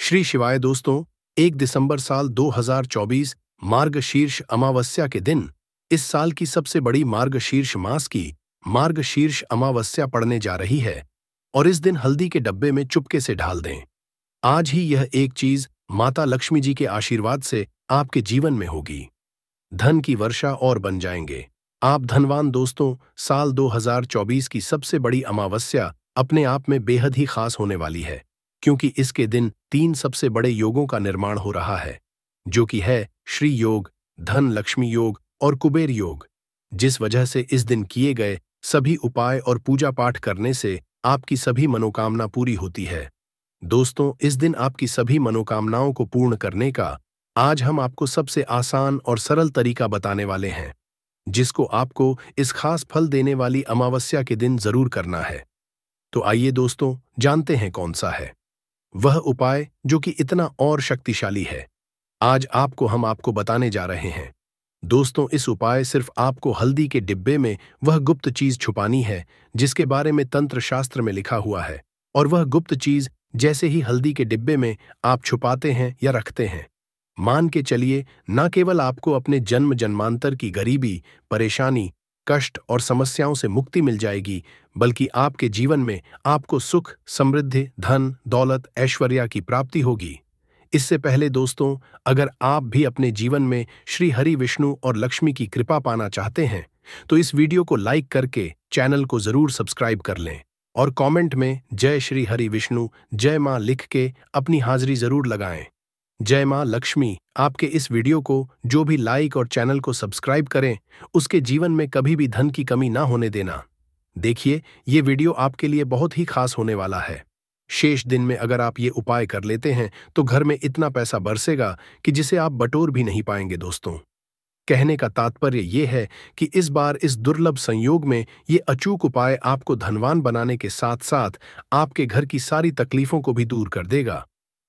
श्री शिवाय दोस्तों, 1 दिसंबर साल 2024 मार्गशीर्ष अमावस्या के दिन इस साल की सबसे बड़ी मार्गशीर्ष मास की मार्गशीर्ष अमावस्या पड़ने जा रही है और इस दिन हल्दी के डब्बे में चुपके से ढाल दें। आज ही यह एक चीज माता लक्ष्मी जी के आशीर्वाद से आपके जीवन में होगी। धन की वर्षा और बन जाएंगे आप धनवान। दोस्तों, साल 2024 की सबसे बड़ी अमावस्या अपने आप में बेहद ही खास होने वाली है, क्योंकि इसके दिन 3 सबसे बड़े योगों का निर्माण हो रहा है, जो कि है श्री योग, धन लक्ष्मी योग और कुबेर योग। जिस वजह से इस दिन किए गए सभी उपाय और पूजा पाठ करने से आपकी सभी मनोकामना पूरी होती है। दोस्तों, इस दिन आपकी सभी मनोकामनाओं को पूर्ण करने का आज हम आपको सबसे आसान और सरल तरीका बताने वाले हैं, जिसको आपको इस खास फल देने वाली अमावस्या के दिन जरूर करना है। तो आइए दोस्तों, जानते हैं कौन सा है वह उपाय जो कि इतना और शक्तिशाली है। आज हम आपको बताने जा रहे हैं। दोस्तों, इस उपाय सिर्फ आपको हल्दी के डिब्बे में वह गुप्त चीज छुपानी है जिसके बारे में तंत्र शास्त्र में लिखा हुआ है, और वह गुप्त चीज जैसे ही हल्दी के डिब्बे में आप छुपाते हैं या रखते हैं, मान के चलिए न केवल आपको अपने जन्म जन्मांतर की गरीबी, परेशानी, कष्ट और समस्याओं से मुक्ति मिल जाएगी, बल्कि आपके जीवन में आपको सुख, समृद्धि, धन, दौलत, ऐश्वर्या की प्राप्ति होगी। इससे पहले दोस्तों, अगर आप भी अपने जीवन में श्री हरि विष्णु और लक्ष्मी की कृपा पाना चाहते हैं, तो इस वीडियो को लाइक करके चैनल को जरूर सब्सक्राइब कर लें और कमेंट में जय श्री हरि विष्णु, जय मां लिख के अपनी हाजिरी जरूर लगाएं। जय मां लक्ष्मी आपके इस वीडियो को जो भी लाइक और चैनल को सब्सक्राइब करें, उसके जीवन में कभी भी धन की कमी ना होने देना। देखिए, ये वीडियो आपके लिए बहुत ही खास होने वाला है। शेष दिन में अगर आप ये उपाय कर लेते हैं तो घर में इतना पैसा बरसेगा कि जिसे आप बटोर भी नहीं पाएंगे। दोस्तों, कहने का तात्पर्य ये है कि इस बार इस दुर्लभ संयोग में ये अचूक उपाय आपको धनवान बनाने के साथ साथ आपके घर की सारी तकलीफों को भी दूर कर देगा।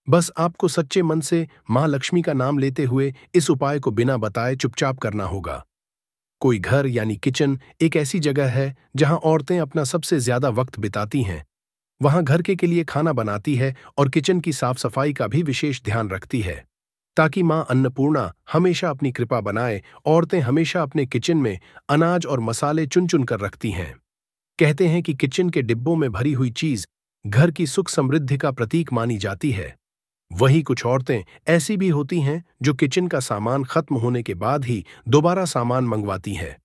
बस आपको सच्चे मन से मां लक्ष्मी का नाम लेते हुए इस उपाय को बिना बताए चुपचाप करना होगा। कोई घर यानी किचन एक ऐसी जगह है जहां औरतें अपना सबसे ज्यादा वक्त बिताती हैं। वहां घर के लिए खाना बनाती है और किचन की साफ सफाई का भी विशेष ध्यान रखती है, ताकि मां अन्नपूर्णा हमेशा अपनी कृपा बनाए। औरतें हमेशा अपने किचन में अनाज और मसाले चुन चुन कर रखती हैं। कहते हैं कि किचन के डिब्बों में भरी हुई चीज घर की सुख समृद्धि का प्रतीक मानी जाती है। वहीं कुछ औरतें ऐसी भी होती हैं जो किचन का सामान खत्म होने के बाद ही दोबारा सामान मंगवाती हैं।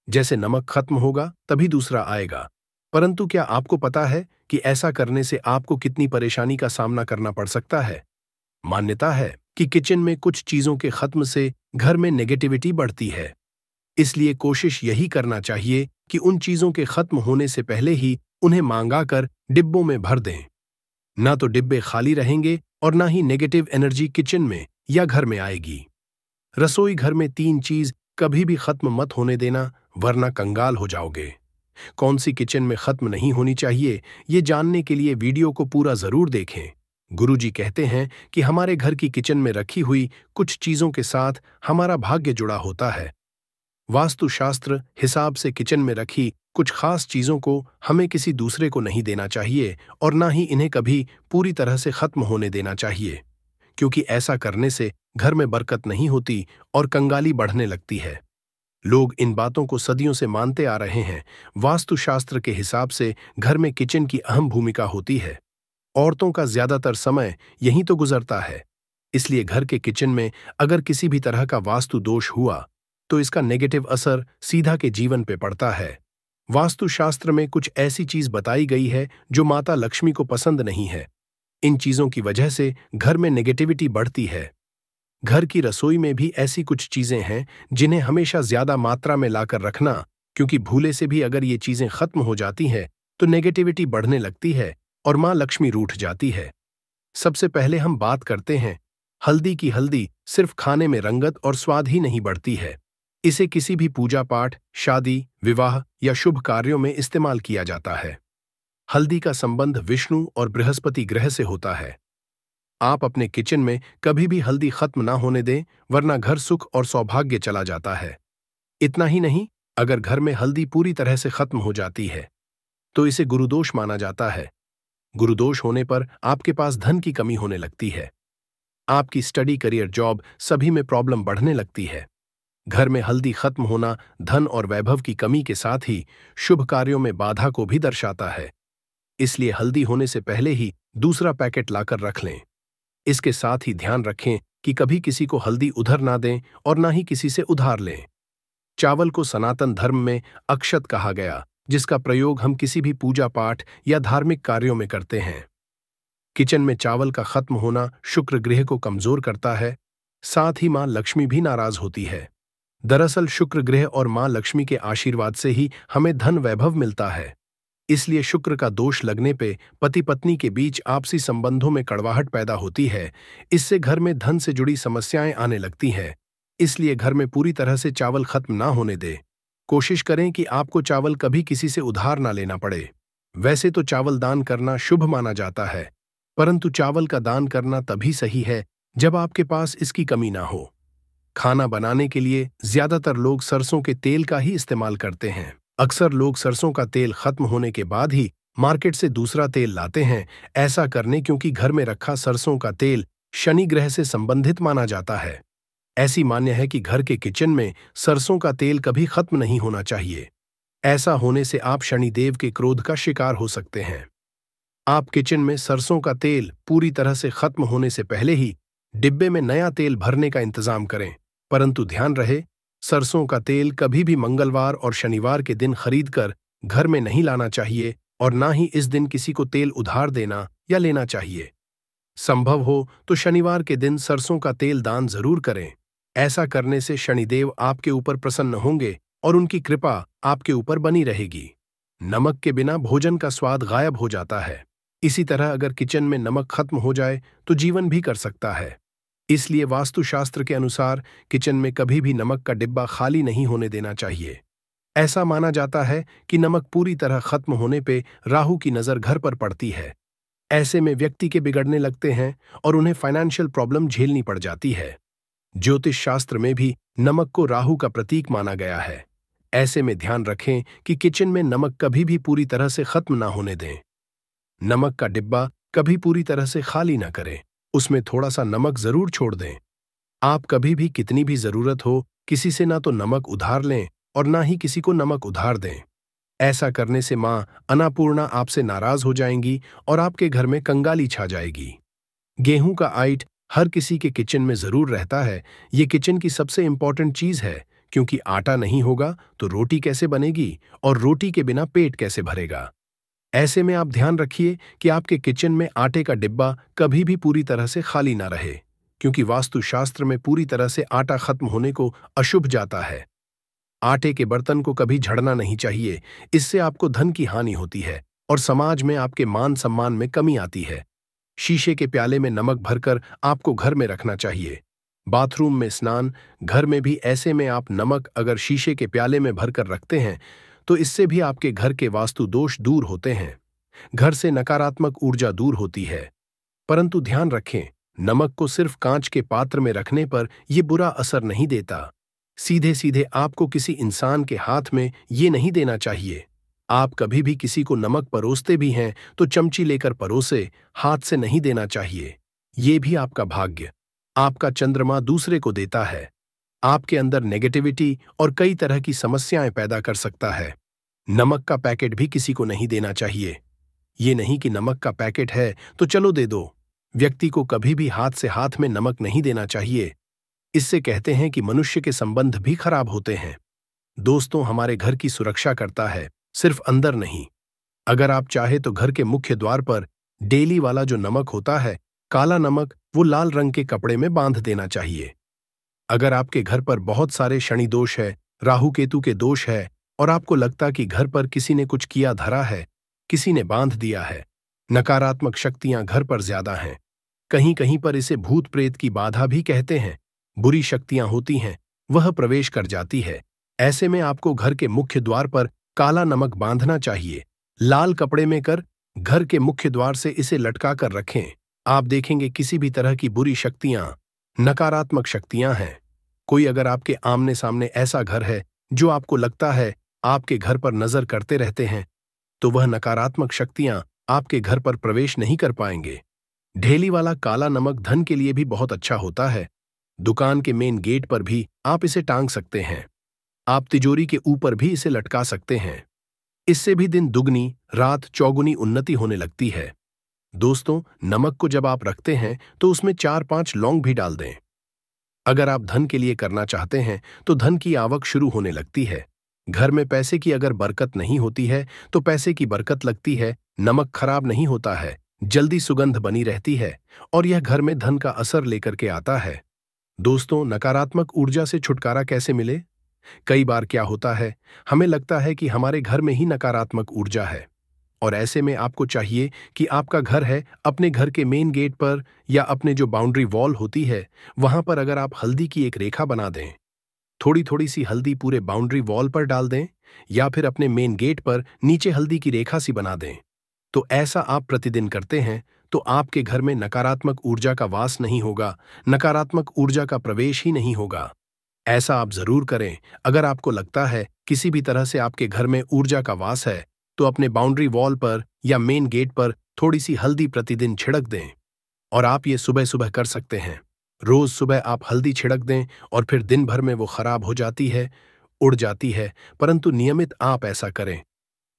जैसे नमक खत्म होगा तभी दूसरा आएगा। परंतु क्या आपको पता है कि ऐसा करने से आपको कितनी परेशानी का सामना करना पड़ सकता है? मान्यता है कि किचन में कुछ चीजों के खत्म से घर में नेगेटिविटी बढ़ती है। इसलिए कोशिश यही करना चाहिए कि उन चीजों के खत्म होने से पहले ही उन्हें मांगा कर डिब्बों में भर दें। ना तो डिब्बे खाली रहेंगे और ना ही नेगेटिव एनर्जी किचन में या घर में आएगी। रसोई घर में 3 चीज कभी भी खत्म मत होने देना, वरना कंगाल हो जाओगे। कौन सी किचन में खत्म नहीं होनी चाहिए, ये जानने के लिए वीडियो को पूरा जरूर देखें। गुरुजी कहते हैं कि हमारे घर की किचन में रखी हुई कुछ चीजों के साथ हमारा भाग्य जुड़ा होता है। वास्तुशास्त्र हिसाब से किचन में रखी कुछ खास चीजों को हमें किसी दूसरे को नहीं देना चाहिए और ना ही इन्हें कभी पूरी तरह से खत्म होने देना चाहिए, क्योंकि ऐसा करने से घर में बरकत नहीं होती और कंगाली बढ़ने लगती है। लोग इन बातों को सदियों से मानते आ रहे हैं। वास्तुशास्त्र के हिसाब से घर में किचन की अहम भूमिका होती है। औरतों का ज्यादातर समय यहीं तो गुजरता है। इसलिए घर के किचन में अगर किसी भी तरह का वास्तु दोष हुआ तो इसका नेगेटिव असर सीधा के जीवन पे पड़ता है। वास्तुशास्त्र में कुछ ऐसी चीज बताई गई है जो माता लक्ष्मी को पसंद नहीं है। इन चीजों की वजह से घर में नेगेटिविटी बढ़ती है। घर की रसोई में भी ऐसी कुछ चीजें हैं जिन्हें हमेशा ज्यादा मात्रा में लाकर रखना, क्योंकि भूले से भी अगर ये चीजें खत्म हो जाती हैं तो नेगेटिविटी बढ़ने लगती है और मां लक्ष्मी रूठ जाती है। सबसे पहले हम बात करते हैं हल्दी की। हल्दी सिर्फ खाने में रंगत और स्वाद ही नहीं बढ़ती है, इसे किसी भी पूजा पाठ, शादी, विवाह या शुभ कार्यों में इस्तेमाल किया जाता है। हल्दी का संबंध विष्णु और बृहस्पति ग्रह से होता है। आप अपने किचन में कभी भी हल्दी खत्म ना होने दें, वरना घर सुख और सौभाग्य चला जाता है। इतना ही नहीं, अगर घर में हल्दी पूरी तरह से खत्म हो जाती है तो इसे गुरुदोष माना जाता है। गुरुदोष होने पर आपके पास धन की कमी होने लगती है। आपकी स्टडी, करियर, जॉब सभी में प्रॉब्लम बढ़ने लगती है। घर में हल्दी खत्म होना धन और वैभव की कमी के साथ ही शुभ कार्यों में बाधा को भी दर्शाता है। इसलिए हल्दी होने से पहले ही दूसरा पैकेट लाकर रख लें। इसके साथ ही ध्यान रखें कि कभी किसी को हल्दी उधर ना दें और ना ही किसी से उधार लें। चावल को सनातन धर्म में अक्षत कहा गया, जिसका प्रयोग हम किसी भी पूजा पाठ या धार्मिक कार्यों में करते हैं। किचन में चावल का खत्म होना शुक्र ग्रह को कमजोर करता है, साथ ही मां लक्ष्मी भी नाराज होती है। दरअसल शुक्र ग्रह और मां लक्ष्मी के आशीर्वाद से ही हमें धन वैभव मिलता है। इसलिए शुक्र का दोष लगने पे पति पत्नी के बीच आपसी संबंधों में कड़वाहट पैदा होती है। इससे घर में धन से जुड़ी समस्याएं आने लगती हैं। इसलिए घर में पूरी तरह से चावल खत्म ना होने दे। कोशिश करें कि आपको चावल कभी किसी से उधार ना लेना पड़े। वैसे तो चावल दान करना शुभ माना जाता है, परंतु चावल का दान करना तभी सही है जब आपके पास इसकी कमी ना हो। खाना बनाने के लिए ज्यादातर लोग सरसों के तेल का ही इस्तेमाल करते हैं। अक्सर लोग सरसों का तेल खत्म होने के बाद ही मार्केट से दूसरा तेल लाते हैं। ऐसा करने क्योंकि घर में रखा सरसों का तेल शनि ग्रह से संबंधित माना जाता है। ऐसी मान्य है कि घर के किचन में सरसों का तेल कभी खत्म नहीं होना चाहिए। ऐसा होने से आप शनिदेव के क्रोध का शिकार हो सकते हैं। आप किचन में सरसों का तेल पूरी तरह से खत्म होने से पहले ही डिब्बे में नया तेल भरने का इंतजाम करें, परंतु ध्यान रहे, सरसों का तेल कभी भी मंगलवार और शनिवार के दिन खरीदकर घर में नहीं लाना चाहिए और ना ही इस दिन किसी को तेल उधार देना या लेना चाहिए। संभव हो तो शनिवार के दिन सरसों का तेल दान जरूर करें। ऐसा करने से शनिदेव आपके ऊपर प्रसन्न होंगे और उनकी कृपा आपके ऊपर बनी रहेगी। नमक के बिना भोजन का स्वाद गायब हो जाता है। इसी तरह अगर किचन में नमक खत्म हो जाए तो जीवन भी कर सकता है। इसलिए वास्तुशास्त्र के अनुसार किचन में कभी भी नमक का डिब्बा खाली नहीं होने देना चाहिए। ऐसा माना जाता है कि नमक पूरी तरह खत्म होने पे राहु की नजर घर पर पड़ती है। ऐसे में व्यक्ति के बिगड़ने लगते हैं और उन्हें फाइनेंशियल प्रॉब्लम झेलनी पड़ जाती है। ज्योतिष शास्त्र में भी नमक को राहु का प्रतीक माना गया है। ऐसे में ध्यान रखें कि किचन में नमक कभी भी पूरी तरह से खत्म ना होने दें। नमक का डिब्बा कभी पूरी तरह से खाली ना करें, उसमें थोड़ा सा नमक जरूर छोड़ दें। आप कभी भी कितनी भी जरूरत हो किसी से ना तो नमक उधार लें और ना ही किसी को नमक उधार दें। ऐसा करने से मां अन्नपूर्णा आपसे नाराज हो जाएंगी और आपके घर में कंगाली छा जाएगी। गेहूं का आइट हर किसी के किचन में जरूर रहता है। ये किचन की सबसे इंपॉर्टेंट चीज है, क्योंकि आटा नहीं होगा तो रोटी कैसे बनेगी और रोटी के बिना पेट कैसे भरेगा। ऐसे में आप ध्यान रखिए कि आपके किचन में आटे का डिब्बा कभी भी पूरी तरह से खाली ना रहे, क्योंकि वास्तुशास्त्र में पूरी तरह से आटा खत्म होने को अशुभ जाता है। आटे के बर्तन को कभी झड़ना नहीं चाहिए, इससे आपको धन की हानि होती है और समाज में आपके मान सम्मान में कमी आती है। शीशे के प्याले में नमक भरकर आपको घर में रखना चाहिए। बाथरूम में स्नान घर में भी ऐसे में आप नमक अगर शीशे के प्याले में भरकर रखते हैं तो इससे भी आपके घर के वास्तु दोष दूर होते हैं। घर से नकारात्मक ऊर्जा दूर होती है। परंतु ध्यान रखें, नमक को सिर्फ कांच के पात्र में रखने पर यह बुरा असर नहीं देता। सीधे सीधे आपको किसी इंसान के हाथ में ये नहीं देना चाहिए। आप कभी भी किसी को नमक परोसते भी हैं तो चमची लेकर परोसे, हाथ से नहीं देना चाहिए। ये भी आपका भाग्य, आपका चंद्रमा दूसरे को देता है। आपके अंदर नेगेटिविटी और कई तरह की समस्याएं पैदा कर सकता है। नमक का पैकेट भी किसी को नहीं देना चाहिए। ये नहीं कि नमक का पैकेट है तो चलो दे दो। व्यक्ति को कभी भी हाथ से हाथ में नमक नहीं देना चाहिए। इससे कहते हैं कि मनुष्य के संबंध भी खराब होते हैं। दोस्तों, हमारे घर की सुरक्षा करता है, सिर्फ अंदर नहीं। अगर आप चाहे तो घर के मुख्य द्वार पर डेली वाला जो नमक होता है, काला नमक, वो लाल रंग के कपड़े में बांध देना चाहिए। अगर आपके घर पर बहुत सारे शनि दोष है, राहु केतु के दोष है और आपको लगता कि घर पर किसी ने कुछ किया धरा है, किसी ने बांध दिया है, नकारात्मक शक्तियां घर पर ज्यादा हैं, कहीं कहीं पर इसे भूत प्रेत की बाधा भी कहते हैं, बुरी शक्तियां होती हैं, वह प्रवेश कर जाती है। ऐसे में आपको घर के मुख्य द्वार पर काला नमक बांधना चाहिए। लाल कपड़े में कर घर के मुख्य द्वार से इसे लटका कर रखें। आप देखेंगे किसी भी तरह की बुरी शक्तियां, नकारात्मक शक्तियां हैं। कोई अगर आपके आमने सामने ऐसा घर है जो आपको लगता है आपके घर पर नजर करते रहते हैं, तो वह नकारात्मक शक्तियां आपके घर पर प्रवेश नहीं कर पाएंगे। ढेली वाला काला नमक धन के लिए भी बहुत अच्छा होता है। दुकान के मेन गेट पर भी आप इसे टांग सकते हैं। आप तिजोरी के ऊपर भी इसे लटका सकते हैं। इससे भी दिन दुगनी रात चौगुनी उन्नति होने लगती है। दोस्तों, नमक को जब आप रखते हैं तो उसमें 4-5 लौंग भी डाल दें। अगर आप धन के लिए करना चाहते हैं तो धन की आवक शुरू होने लगती है। घर में पैसे की अगर बरकत नहीं होती है तो पैसे की बरकत लगती है। नमक खराब नहीं होता है, जल्दी सुगंध बनी रहती है और यह घर में धन का असर लेकर के आता है। दोस्तों, नकारात्मक ऊर्जा से छुटकारा कैसे मिले? कई बार क्या होता है, हमें लगता है कि हमारे घर में ही नकारात्मक ऊर्जा है और ऐसे में आपको चाहिए कि आपका घर है, अपने घर के मेन गेट पर या अपने जो बाउंड्री वॉल होती है वहां पर अगर आप हल्दी की एक रेखा बना दें, थोड़ी थोड़ी सी हल्दी पूरे बाउंड्री वॉल पर डाल दें या फिर अपने मेन गेट पर नीचे हल्दी की रेखा सी बना दें, तो ऐसा आप प्रतिदिन करते हैं तो आपके घर में नकारात्मक ऊर्जा का वास नहीं होगा, नकारात्मक ऊर्जा का प्रवेश ही नहीं होगा। ऐसा आप जरूर करें। अगर आपको लगता है किसी भी तरह से आपके घर में ऊर्जा का वास है तो अपने बाउंड्री वॉल पर या मेन गेट पर थोड़ी सी हल्दी प्रतिदिन छिड़क दें। और आप ये सुबह सुबह कर सकते हैं। रोज सुबह आप हल्दी छिड़क दें और फिर दिन भर में वो खराब हो जाती है, उड़ जाती है, परंतु नियमित आप ऐसा करें,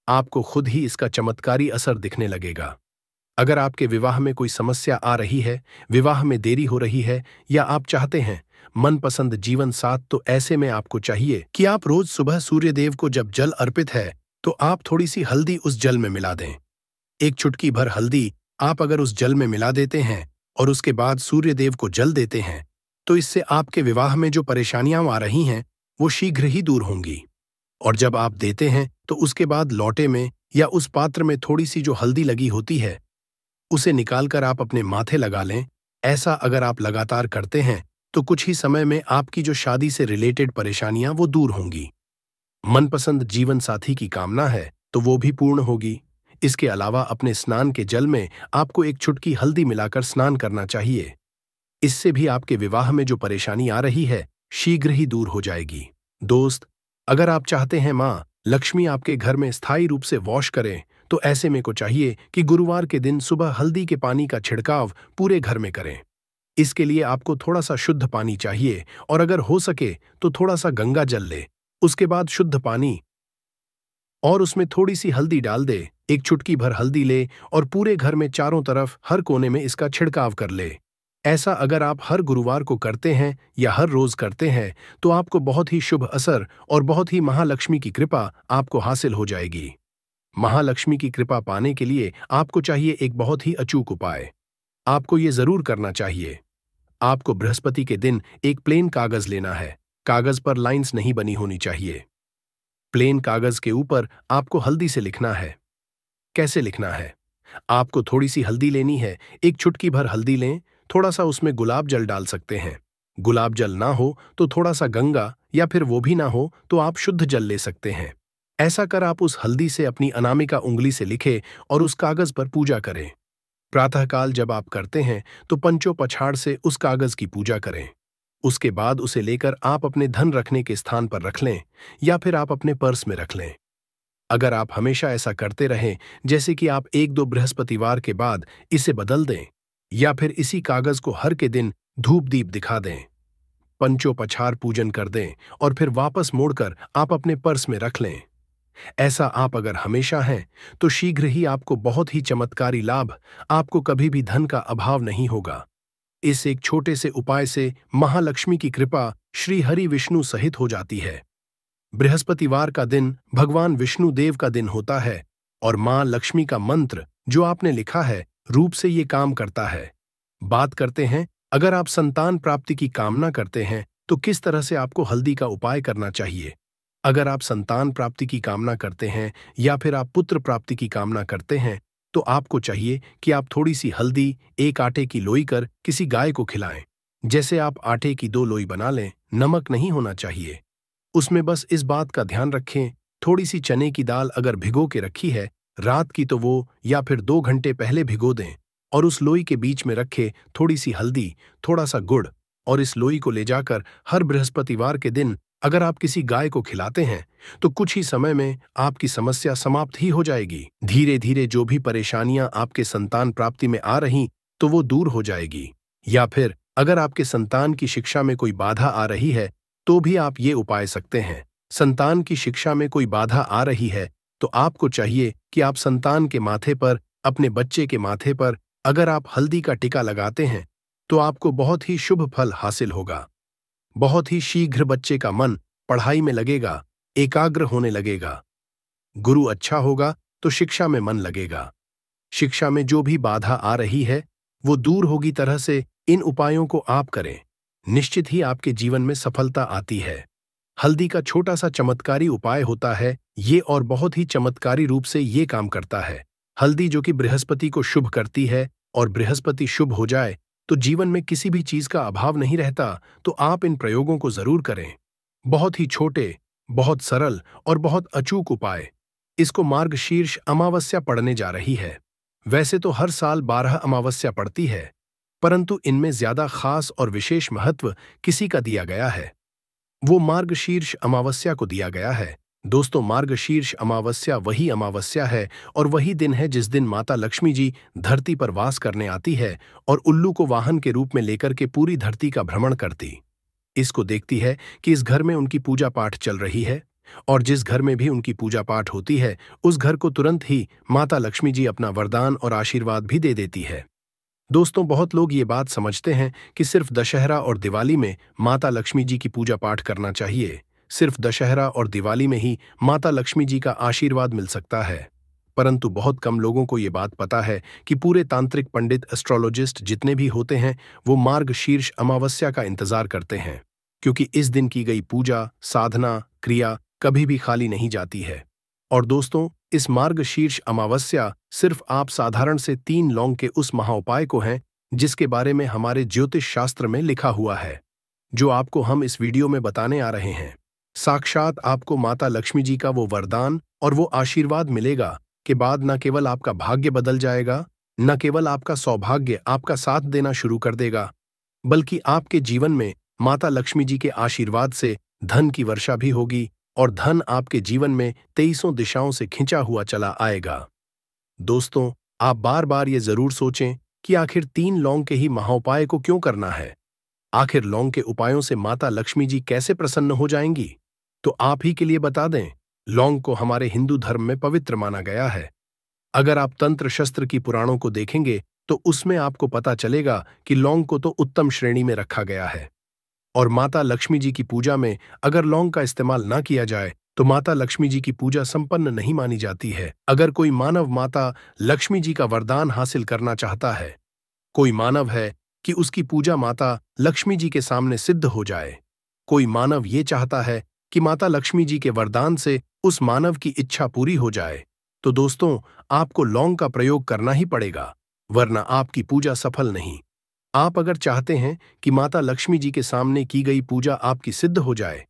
आपको खुद ही इसका चमत्कारी असर दिखने लगेगा। अगर आपके विवाह में कोई समस्या आ रही है, विवाह में देरी हो रही है या आप चाहते हैं मनपसंद जीवन साथ, तो ऐसे में आपको चाहिए कि आप रोज सुबह सूर्यदेव को जब जल अर्पित है तो आप थोड़ी सी हल्दी उस जल में मिला दें। एक चुटकी भर हल्दी आप अगर उस जल में मिला देते हैं और उसके बाद सूर्यदेव को जल देते हैं तो इससे आपके विवाह में जो परेशानियां आ रही हैं वो शीघ्र ही दूर होंगी। और जब आप देते हैं तो उसके बाद लोटे में या उस पात्र में थोड़ी सी जो हल्दी लगी होती है उसे निकालकर आप अपने माथे लगा लें। ऐसा अगर आप लगातार करते हैं तो कुछ ही समय में आपकी जो शादी से रिलेटेड परेशानियां वो दूर होंगी। मनपसंद जीवन साथी की कामना है तो वो भी पूर्ण होगी। इसके अलावा अपने स्नान के जल में आपको एक चुटकी हल्दी मिलाकर स्नान करना चाहिए। इससे भी आपके विवाह में जो परेशानी आ रही है शीघ्र ही दूर हो जाएगी। दोस्त, अगर आप चाहते हैं माँ लक्ष्मी आपके घर में स्थायी रूप से वॉश करें तो ऐसे में को चाहिए कि गुरुवार के दिन सुबह हल्दी के पानी का छिड़काव पूरे घर में करें। इसके लिए आपको थोड़ा सा शुद्ध पानी चाहिए और अगर हो सके तो थोड़ा सा गंगा जल ले, उसके बाद शुद्ध पानी और उसमें थोड़ी सी हल्दी डाल दे। एक चुटकी भर हल्दी ले और पूरे घर में चारों तरफ हर कोने में इसका छिड़काव कर ले। ऐसा अगर आप हर गुरुवार को करते हैं या हर रोज करते हैं तो आपको बहुत ही शुभ असर और बहुत ही महालक्ष्मी की कृपा आपको हासिल हो जाएगी। महालक्ष्मी की कृपा पाने के लिए आपको चाहिए एक बहुत ही अचूक उपाय। आपको ये जरूर करना चाहिए। आपको बृहस्पति के दिन एक प्लेन कागज लेना है। कागज पर लाइंस नहीं बनी होनी चाहिए। प्लेन कागज के ऊपर आपको हल्दी से लिखना है। कैसे लिखना है? आपको थोड़ी सी हल्दी लेनी है, एक चुटकी भर हल्दी लें, थोड़ा सा उसमें गुलाब जल डाल सकते हैं। गुलाब जल ना हो तो थोड़ा सा गंगा या फिर वो भी ना हो तो आप शुद्ध जल ले सकते हैं। ऐसा कर आप उस हल्दी से अपनी अनामिका उंगली से लिखे और उस कागज पर पूजा करें। प्रातःकाल जब आप करते हैं तो पंचों पछाड़ से उस कागज की पूजा करें। उसके बाद उसे लेकर आप अपने धन रखने के स्थान पर रख लें या फिर आप अपने पर्स में रख लें। अगर आप हमेशा ऐसा करते रहें, जैसे कि आप 1-2 बृहस्पतिवार के बाद इसे बदल दें या फिर इसी कागज को हर के दिन धूप दीप दिखा दें, पंचोपचार पूजन कर दें और फिर वापस मोड़कर आप अपने पर्स में रख लें। ऐसा आप अगर हमेशा हैं तो शीघ्र ही आपको बहुत ही चमत्कारी लाभ, आपको कभी भी धन का अभाव नहीं होगा। इस एक छोटे से उपाय से महालक्ष्मी की कृपा श्री हरि विष्णु सहित हो जाती है। बृहस्पतिवार का दिन भगवान विष्णु देव का दिन होता है और मां लक्ष्मी का मंत्र जो आपने लिखा है रूप से ये काम करता है। बात करते हैं, अगर आप संतान प्राप्ति की कामना करते हैं तो किस तरह से आपको हल्दी का उपाय करना चाहिए। अगर आप संतान प्राप्ति की कामना करते हैं या फिर आप पुत्र प्राप्ति की कामना करते हैं तो आपको चाहिए कि आप थोड़ी सी हल्दी एक आटे की लोई कर किसी गाय को खिलाएं। जैसे आप आटे की 2 लोई बना लें, नमक नहीं होना चाहिए। उसमें बस इस बात का ध्यान रखें, थोड़ी सी चने की दाल अगर भिगो के रखी है रात की तो वो या फिर 2 घंटे पहले भिगो दें और उस लोई के बीच में रखे थोड़ी सी हल्दी, थोड़ा सा गुड़ और इस लोई को ले जाकर हर बृहस्पतिवार के दिन अगर आप किसी गाय को खिलाते हैं तो कुछ ही समय में आपकी समस्या समाप्त ही हो जाएगी। धीरे धीरे जो भी परेशानियां आपके संतान प्राप्ति में आ रही तो वो दूर हो जाएगी। या फिर अगर आपके संतान की शिक्षा में कोई बाधा आ रही है तो भी आप ये उपाय सकते हैं। संतान की शिक्षा में कोई बाधा आ रही है तो आपको चाहिए कि आप संतान के माथे पर, अपने बच्चे के माथे पर अगर आप हल्दी का टीका लगाते हैं तो आपको बहुत ही शुभ फल हासिल होगा। बहुत ही शीघ्र बच्चे का मन पढ़ाई में लगेगा, एकाग्र होने लगेगा। गुरु अच्छा होगा तो शिक्षा में मन लगेगा। शिक्षा में जो भी बाधा आ रही है वो दूर होगी। तरह से इन उपायों को आप करें, निश्चित ही आपके जीवन में सफलता आती है। हल्दी का छोटा सा चमत्कारी उपाय होता है ये, और बहुत ही चमत्कारी रूप से ये काम करता है। हल्दी जो कि बृहस्पति को शुभ करती है, और बृहस्पति शुभ हो जाए तो जीवन में किसी भी चीज का अभाव नहीं रहता। तो आप इन प्रयोगों को जरूर करें। बहुत ही छोटे, बहुत सरल और बहुत अचूक उपाय। इसको मार्गशीर्ष अमावस्या पड़ने जा रही है। वैसे तो हर साल 12 अमावस्या पड़ती है, परंतु इनमें ज्यादा खास और विशेष महत्व किसी का दिया गया है, वो मार्गशीर्ष अमावस्या को दिया गया है। दोस्तों, मार्गशीर्ष अमावस्या वही अमावस्या है और वही दिन है जिस दिन माता लक्ष्मी जी धरती पर वास करने आती है और उल्लू को वाहन के रूप में लेकर के पूरी धरती का भ्रमण करती। इसको देखती है कि इस घर में उनकी पूजा पाठ चल रही है, और जिस घर में भी उनकी पूजा पाठ होती है उस घर को तुरंत ही माता लक्ष्मी जी अपना वरदान और आशीर्वाद भी दे देती है। दोस्तों, बहुत लोग ये बात समझते हैं कि सिर्फ दशहरा और दिवाली में माता लक्ष्मी जी की पूजा पाठ करना चाहिए। सिर्फ दशहरा और दिवाली में ही माता लक्ष्मी जी का आशीर्वाद मिल सकता है, परंतु बहुत कम लोगों को ये बात पता है कि पूरे तांत्रिक पंडित, एस्ट्रोलॉजिस्ट जितने भी होते हैं वो मार्गशीर्ष अमावस्या का इंतजार करते हैं, क्योंकि इस दिन की गई पूजा, साधना, क्रिया कभी भी खाली नहीं जाती है। और दोस्तों, इस मार्गशीर्ष अमावस्या सिर्फ आप साधारण से 3 लौंग के उस महाउपाय को हैं जिसके बारे में हमारे ज्योतिष शास्त्र में लिखा हुआ है, जो आपको हम इस वीडियो में बताने आ रहे हैं। साक्षात आपको माता लक्ष्मी जी का वो वरदान और वो आशीर्वाद मिलेगा के बाद न केवल आपका भाग्य बदल जाएगा, न केवल आपका सौभाग्य आपका साथ देना शुरू कर देगा, बल्कि आपके जीवन में माता लक्ष्मी जी के आशीर्वाद से धन की वर्षा भी होगी और धन आपके जीवन में 23 दिशाओं से खिंचा हुआ चला आएगा। दोस्तों, आप बार बार ये जरूर सोचें कि आखिर 3 लौंग के ही महाउपाय को क्यों करना है। आखिर लौंग के उपायों से माता लक्ष्मी जी कैसे प्रसन्न हो जाएंगी? तो आप ही के लिए बता दें, लौंग को हमारे हिंदू धर्म में पवित्र माना गया है। अगर आप तंत्र शस्त्र की पुराणों को देखेंगे तो उसमें आपको पता चलेगा कि लौंग को तो उत्तम श्रेणी में रखा गया है, और माता लक्ष्मी जी की पूजा में अगर लौंग का इस्तेमाल ना किया जाए तो माता लक्ष्मी जी की पूजा संपन्न नहीं मानी जाती है। अगर कोई मानव माता लक्ष्मी जी का वरदान हासिल करना चाहता है, कोई मानव है कि उसकी पूजा माता लक्ष्मी जी के सामने सिद्ध हो जाए, कोई मानव ये चाहता है कि माता लक्ष्मी जी के वरदान से उस मानव की इच्छा पूरी हो जाए, तो दोस्तों आपको लौंग का प्रयोग करना ही पड़ेगा, वरना आपकी पूजा सफल नहीं। आप अगर चाहते हैं कि माता लक्ष्मी जी के सामने की गई पूजा आपकी सिद्ध हो जाए,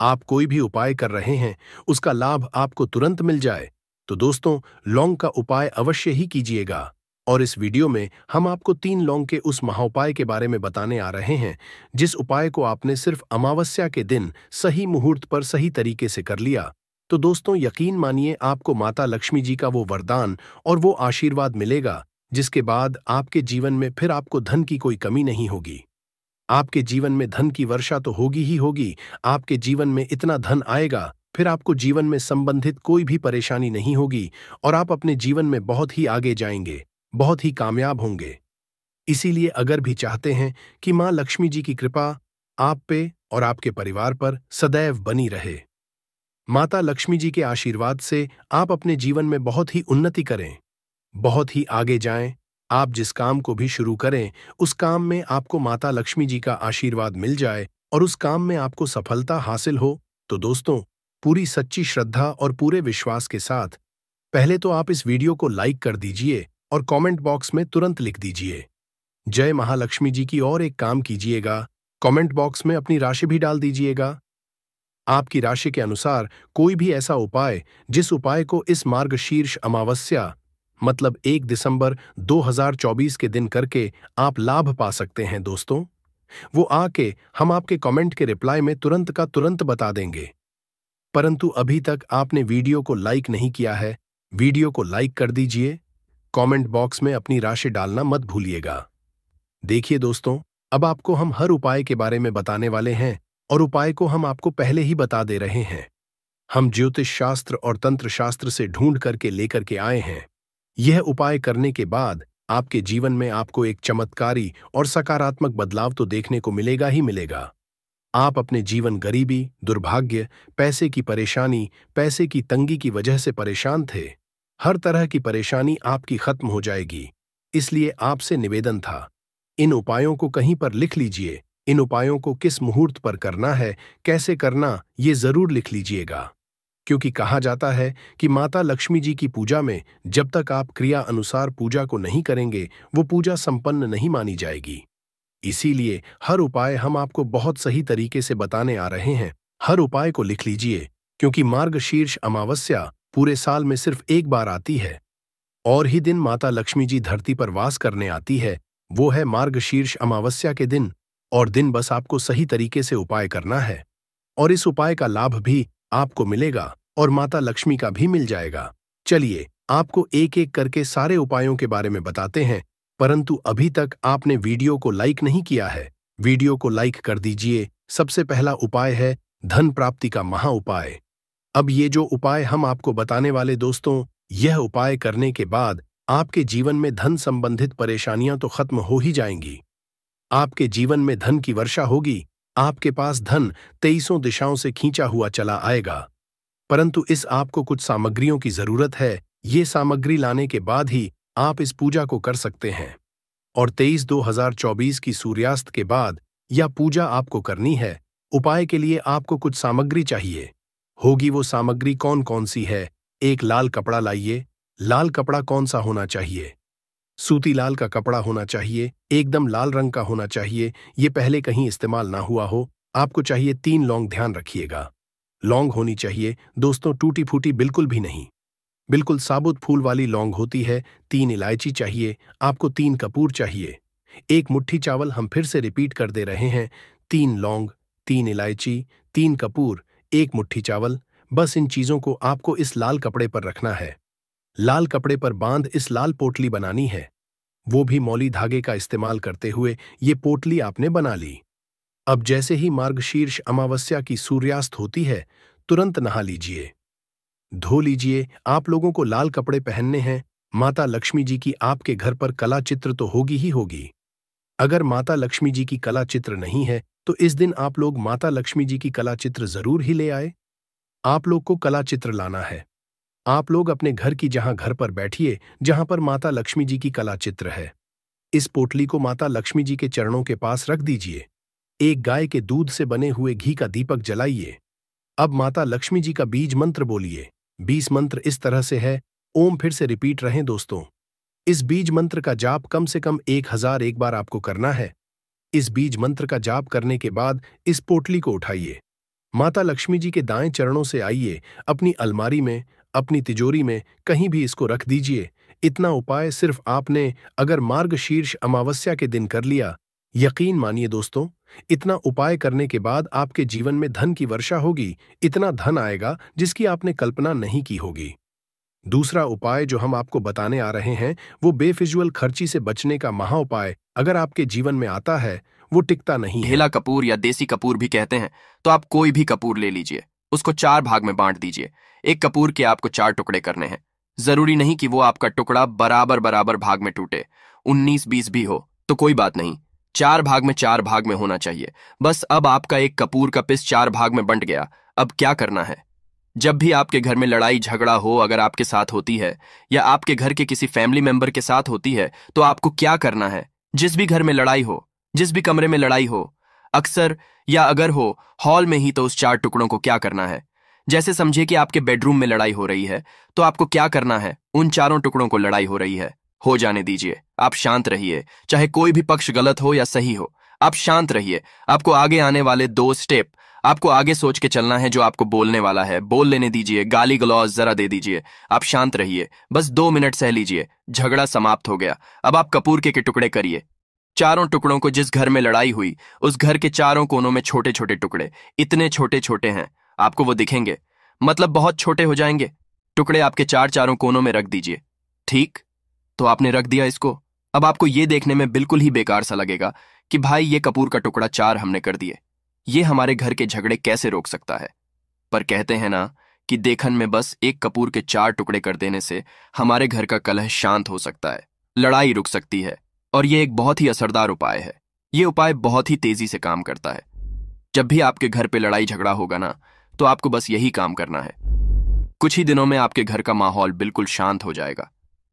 आप कोई भी उपाय कर रहे हैं उसका लाभ आपको तुरंत मिल जाए, तो दोस्तों लौंग का उपाय अवश्य ही कीजिएगा। और इस वीडियो में हम आपको 3 लौंग के उस महाउपाय के बारे में बताने आ रहे हैं जिस उपाय को आपने सिर्फ अमावस्या के दिन सही मुहूर्त पर सही तरीके से कर लिया तो दोस्तों यकीन मानिए आपको माता लक्ष्मी जी का वो वरदान और वो आशीर्वाद मिलेगा जिसके बाद आपके जीवन में फिर आपको धन की कोई कमी नहीं होगी। आपके जीवन में धन की वर्षा तो होगी ही होगी, आपके जीवन में इतना धन आएगा फिर आपको जीवन में संबंधित कोई भी परेशानी नहीं होगी और आप अपने जीवन में बहुत ही आगे जाएंगे, बहुत ही कामयाब होंगे। इसीलिए अगर भी चाहते हैं कि मां लक्ष्मी जी की कृपा आप पे और आपके परिवार पर सदैव बनी रहे, माता लक्ष्मी जी के आशीर्वाद से आप अपने जीवन में बहुत ही उन्नति करें, बहुत ही आगे जाएं, आप जिस काम को भी शुरू करें उस काम में आपको माता लक्ष्मी जी का आशीर्वाद मिल जाए और उस काम में आपको सफलता हासिल हो, तो दोस्तों पूरी सच्ची श्रद्धा और पूरे विश्वास के साथ पहले तो आप इस वीडियो को लाइक कर दीजिए और कमेंट बॉक्स में तुरंत लिख दीजिए जय महालक्ष्मी जी की। और एक काम कीजिएगा, कमेंट बॉक्स में अपनी राशि भी डाल दीजिएगा। आपकी राशि के अनुसार कोई भी ऐसा उपाय जिस उपाय को इस मार्गशीर्ष अमावस्या मतलब 1 दिसंबर 2024 के दिन करके आप लाभ पा सकते हैं दोस्तों, वो आके हम आपके कमेंट के रिप्लाई में तुरंत का तुरंत बता देंगे। परंतु अभी तक आपने वीडियो को लाइक नहीं किया है, वीडियो को लाइक कर दीजिए, कमेंट बॉक्स में अपनी राशि डालना मत भूलिएगा। देखिए दोस्तों, अब आपको हम हर उपाय के बारे में बताने वाले हैं और उपाय को हम आपको पहले ही बता दे रहे हैं। हम ज्योतिष शास्त्र और तंत्र शास्त्र से ढूंढ करके लेकर के आए हैं। यह उपाय करने के बाद आपके जीवन में आपको एक चमत्कारी और सकारात्मक बदलाव तो देखने को मिलेगा ही मिलेगा। आप अपने जीवन गरीबी, दुर्भाग्य, पैसे की परेशानी, पैसे की तंगी की वजह से परेशान थे। हर तरह की परेशानी आपकी खत्म हो जाएगी। इसलिए आपसे निवेदन था, इन उपायों को कहीं पर लिख लीजिए। इन उपायों को किस मुहूर्त पर करना है, कैसे करना, ये जरूर लिख लीजिएगा। क्योंकि कहा जाता है कि माता लक्ष्मी जी की पूजा में जब तक आप क्रिया अनुसार पूजा को नहीं करेंगे, वो पूजा संपन्न नहीं मानी जाएगी। इसीलिए हर उपाय हम आपको बहुत सही तरीके से बताने आ रहे हैं। हर उपाय को लिख लीजिए, क्योंकि मार्गशीर्ष अमावस्या पूरे साल में सिर्फ एक बार आती है और ही दिन माता लक्ष्मी जी धरती पर वास करने आती है, वो है मार्गशीर्ष अमावस्या के दिन। और दिन बस आपको सही तरीके से उपाय करना है और इस उपाय का लाभ भी आपको मिलेगा और माता लक्ष्मी का भी मिल जाएगा। चलिए आपको एक एक करके सारे उपायों के बारे में बताते हैं, परंतु अभी तक आपने वीडियो को लाइक नहीं किया है। वीडियो को लाइक कर दीजिए। सबसे पहला उपाय है धन प्राप्ति का महा उपाय। अब ये जो उपाय हम आपको बताने वाले दोस्तों, यह उपाय करने के बाद आपके जीवन में धन संबंधित परेशानियां तो खत्म हो ही जाएंगी। आपके जीवन में धन की वर्षा होगी। आपके पास धन 23 दिशाओं से खींचा हुआ चला आएगा। परंतु इस आपको कुछ सामग्रियों की जरूरत है। ये सामग्री लाने के बाद ही आप इस पूजा को कर सकते हैं। और 23/2024 की सूर्यास्त के बाद यह पूजा आपको करनी है। उपाय के लिए आपको कुछ सामग्री चाहिए होगी। वो सामग्री कौन कौन सी है? एक लाल कपड़ा लाइए। लाल कपड़ा कौन सा होना चाहिए? सूती लाल का कपड़ा होना चाहिए, एकदम लाल रंग का होना चाहिए। ये पहले कहीं इस्तेमाल ना हुआ हो। आपको चाहिए 3 लौंग, ध्यान रखिएगा। लौंग होनी चाहिए दोस्तों, टूटी फूटी बिल्कुल भी नहीं, बिल्कुल साबुत फूल वाली लौंग होती है। 3 इलायची चाहिए आपको, 3 कपूर चाहिए, 1 मुट्ठी चावल। हम फिर से रिपीट कर दे रहे हैं, 3 लौंग, 3 इलायची, 3 कपूर, 1 मुट्ठी चावल। बस इन चीजों को आपको इस लाल कपड़े पर रखना है। लाल कपड़े पर बांध इस लाल पोटली बनानी है, वो भी मौली धागे का इस्तेमाल करते हुए। ये पोटली आपने बना ली। अब जैसे ही मार्गशीर्ष अमावस्या की सूर्यास्त होती है, तुरंत नहा लीजिए, धो लीजिए। आप लोगों को लाल कपड़े पहनने हैं। माता लक्ष्मी जी की आपके घर पर कला चित्र तो होगी ही होगी। अगर माता लक्ष्मी जी की कला चित्र नहीं है तो इस दिन आप लोग माता लक्ष्मी जी की कला चित्र जरूर ही ले आए। आप लोग को कला चित्र लाना है। आप लोग अपने घर की जहां घर पर बैठिए, जहां पर माता लक्ष्मी जी की कला चित्र है। इस पोटली को माता लक्ष्मी जी के चरणों के पास रख दीजिए। एक गाय के दूध से बने हुए घी का दीपक जलाइए। अब माता लक्ष्मी जी का बीज मंत्र बोलिए। 20 मंत्र इस तरह से है, ओम फिर से रिपीट रहें दोस्तों। इस बीज मंत्र का जाप कम से कम 1001 बार आपको करना है। इस बीज मंत्र का जाप करने के बाद इस पोटली को उठाइए, माता लक्ष्मी जी के दाएं चरणों से आइए, अपनी अलमारी में, अपनी तिजोरी में कहीं भी इसको रख दीजिए। इतना उपाय सिर्फ आपने अगर मार्गशीर्ष अमावस्या के दिन कर लिया, यकीन मानिए दोस्तों, इतना उपाय करने के बाद आपके जीवन में धन की वर्षा होगी। इतना धन आएगा जिसकी आपने कल्पना नहीं की होगी। दूसरा उपाय जो हम आपको बताने आ रहे हैं, वो बेफिजूल खर्ची से बचने का महा उपाय अगर आपके जीवन में आता है, वो टिकता नहीं है। ढेला कपूर या देसी कपूर भी कहते हैं। तो आप कोई भी कपूर ले लीजिए, उसको 4 भाग में बांट दीजिए। एक कपूर के आपको 4 टुकड़े करने हैं। जरूरी नहीं कि वो आपका टुकड़ा बराबर बराबर भाग में टूटे, 19-20 भी हो तो कोई बात नहीं, 4 भाग में 4 भाग में होना चाहिए। बस अब आपका एक कपूर का पिस 4 भाग में बंट गया। अब क्या करना है? जब भी आपके घर में लड़ाई झगड़ा हो, अगर आपके साथ होती है या आपके घर के किसी फैमिली मेंबर के साथ होती है, तो आपको क्या करना है? जिस भी घर में लड़ाई हो, जिस भी कमरे में लड़ाई हो, अक्सर या अगर हो हॉल में ही, तो उस 4 टुकड़ों को क्या करना है? जैसे समझिए कि आपके बेडरूम में लड़ाई हो रही है, तो आपको क्या करना है? उन 4 टुकड़ों को लड़ाई हो रही है, हो जाने दीजिए। आप शांत रहिए, चाहे कोई भी पक्ष गलत हो या सही हो, आप शांत रहिए। आपको आगे आने वाले 2 स्टेप आपको आगे सोच के चलना है। जो आपको बोलने वाला है बोल लेने दीजिए, गाली गलौज जरा दे दीजिए। आप शांत रहिए, बस 2 मिनट सह लीजिए। झगड़ा समाप्त हो गया। अब आप कपूर के टुकड़े करिए। 4 टुकड़ों को जिस घर में लड़ाई हुई, उस घर के 4 कोनों में छोटे छोटे टुकड़े, इतने छोटे छोटे हैं आपको वो दिखेंगे, मतलब बहुत छोटे हो जाएंगे। टुकड़े आपके 4 कोनों में रख दीजिए। ठीक, तो आपने रख दिया इसको। अब आपको ये देखने में बिल्कुल ही बेकार सा लगेगा कि भाई ये कपूर का टुकड़ा 4 हमने कर दिए, ये हमारे घर के झगड़े कैसे रोक सकता है। पर कहते हैं ना कि देखन में बस एक कपूर के 4 टुकड़े कर देने से हमारे घर का कलह शांत हो सकता है, लड़ाई रुक सकती है। और ये एक बहुत ही असरदार उपाय है। ये उपाय बहुत ही तेजी से काम करता है। जब भी आपके घर पे लड़ाई झगड़ा होगा ना, तो आपको बस यही काम करना है। कुछ ही दिनों में आपके घर का माहौल बिल्कुल शांत हो जाएगा।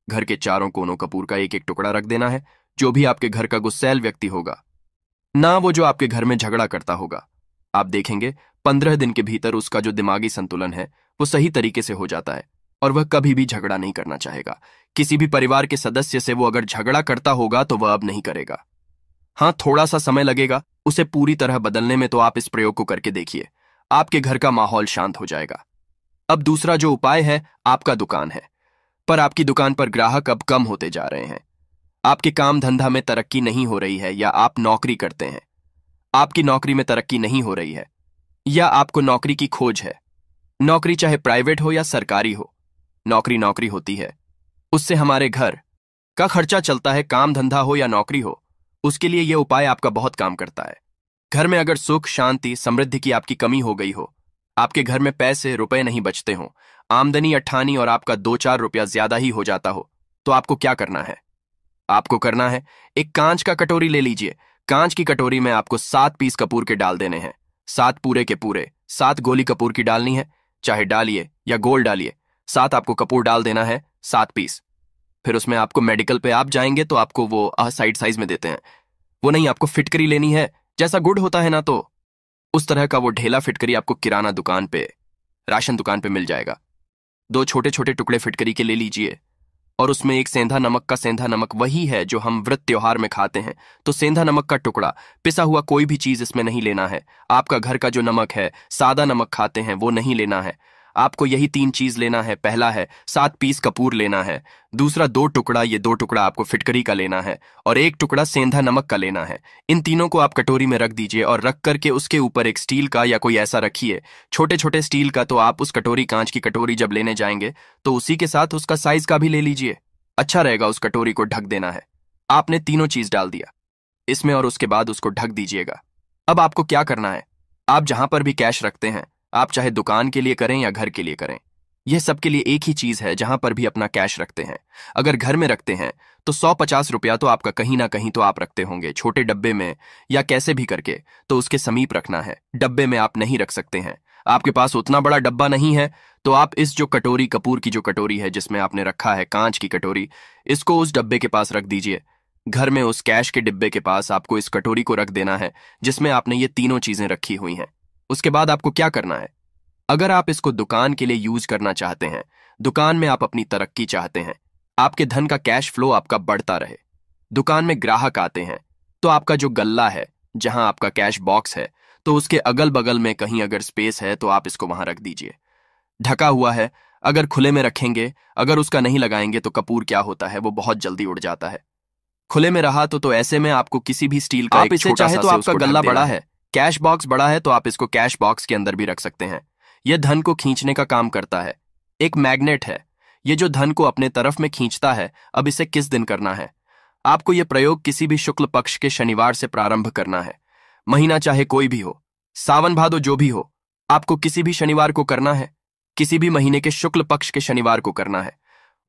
घर के चारों कोनों कपूर का एक एक टुकड़ा रख देना है। जो भी आपके घर का गुस्सैल व्यक्ति होगा, ना वो जो आपके घर में झगड़ा करता होगा, आप देखेंगे 15 दिन के भीतर उसका जो दिमागी संतुलन है वो सही तरीके से हो जाता है और वह कभी भी झगड़ा नहीं करना चाहेगा। किसी भी परिवार के सदस्य से वो अगर झगड़ा करता होगा तो वह अब नहीं करेगा। हाँ, थोड़ा सा समय लगेगा उसे पूरी तरह बदलने में, तो आप इस प्रयोग को करके देखिए, आपके घर का माहौल शांत हो जाएगा। अब दूसरा जो उपाय है, आपका दुकान है, पर आपकी दुकान पर ग्राहक अब कम होते जा रहे हैं। आपके काम धंधा में तरक्की नहीं हो रही है, या आप नौकरी करते हैं, आपकी नौकरी में तरक्की नहीं हो रही है, या आपको नौकरी की खोज है। नौकरी चाहे प्राइवेट हो या सरकारी हो, नौकरी नौकरी होती है, उससे हमारे घर का खर्चा चलता है। काम धंधा हो या नौकरी हो, उसके लिए यह उपाय आपका बहुत काम करता है। घर में अगर सुख शांति समृद्धि की आपकी कमी हो गई हो, आपके घर में पैसे रुपए नहीं बचते हो, आमदनी अट्ठानी और आपका 2-4 रुपया ज्यादा ही हो जाता हो, तो आपको क्या करना है? आपको करना है, एक कांच का कटोरी ले लीजिए। कांच की कटोरी में आपको 7 पीस कपूर के डाल देने हैं। 7 पूरे के पूरे, 7 गोली कपूर की डालनी है, चाहे डालिए या गोल डालिए। 7 आपको कपूर डाल देना है, 7 पीस। फिर उसमें आपको मेडिकल पे आप जाएंगे तो आपको वो साइड साइज में देते हैं, वो नहीं, आपको फिटकरी लेनी है। जैसा गुड़ होता है ना, तो उस तरह का वो ढेला फिटकरी आपको किराना दुकान पे, राशन दुकान पे मिल जाएगा। 2 छोटे छोटे टुकड़े फिटकरी के ले लीजिए और उसमें एक सेंधा नमक का, सेंधा नमक वही है जो हम व्रत त्योहार में खाते हैं, तो सेंधा नमक का टुकड़ा, पिसा हुआ कोई भी चीज इसमें नहीं लेना है। आपका घर का जो नमक है, सादा नमक खाते हैं, वो नहीं लेना है। आपको यही 3 चीज लेना है। पहला है 7 पीस कपूर लेना है, दूसरा 2 टुकड़ा, ये 2 टुकड़ा आपको फिटकरी का लेना है, और 1 टुकड़ा सेंधा नमक का लेना है। इन तीनों को आप कटोरी में रख दीजिए और रख करके उसके ऊपर एक स्टील का या कोई ऐसा रखिए, छोटे छोटे स्टील का। तो आप उस कटोरी, कांच की कटोरी जब लेने जाएंगे तो उसी के साथ उसका साइज का भी ले लीजिए। अच्छा रहेगा उस कटोरी को ढक देना है। आपने तीनों चीज डाल दिया इसमें और उसके बाद उसको ढक दीजिएगा। अब आपको क्या करना है, आप जहां पर भी कैश रखते हैं, आप चाहे दुकान के लिए करें या घर के लिए करें, यह सबके लिए एक ही चीज है। जहां पर भी अपना कैश रखते हैं, अगर घर में रखते हैं तो 150 रुपया तो आपका कहीं ना कहीं तो आप रखते होंगे, छोटे डब्बे में या कैसे भी करके, तो उसके समीप रखना है। डब्बे में आप नहीं रख सकते हैं, आपके पास उतना बड़ा डब्बा नहीं है, तो आप इस जो कटोरी, कपूर की जो कटोरी है जिसमें आपने रखा है कांच की कटोरी, इसको उस डब्बे के पास रख दीजिए। घर में उस कैश के डिब्बे के पास आपको इस कटोरी को रख देना है जिसमें आपने ये तीनों चीजें रखी हुई हैं। उसके बाद आपको क्या करना है, अगर आप इसको दुकान के लिए यूज करना चाहते हैं, दुकान में आप अपनी तरक्की चाहते हैं, आपके धन का कैश फ्लो आपका बढ़ता रहे, दुकान में ग्राहक आते हैं, तो आपका जो गल्ला है, जहां आपका कैश बॉक्स है, तो उसके अगल बगल में कहीं अगर स्पेस है तो आप इसको वहां रख दीजिए। ढका हुआ है, अगर खुले में रखेंगे, अगर उसका नहीं लगाएंगे तो कपूर क्या होता है, वो बहुत जल्दी उड़ जाता है। खुले में रहा तो ऐसे में आपको किसी भी स्टील का, आप इसे चाहे तो आपका गल्ला बड़ा है, कैश बॉक्स बड़ा है, तो आप इसको कैश बॉक्स के अंदर भी रख सकते हैं। यह धन को खींचने का काम करता है, एक मैग्नेट है, ये जो धन को अपने तरफ में खींचता है। अब इसे किस दिन करना है, आपको यह प्रयोग किसी भी शुक्ल पक्ष के शनिवार से प्रारंभ करना है। महीना चाहे कोई भी हो, सावन भादो जो भी हो, आपको किसी भी शनिवार को करना है, किसी भी महीने के शुक्ल पक्ष के शनिवार को करना है।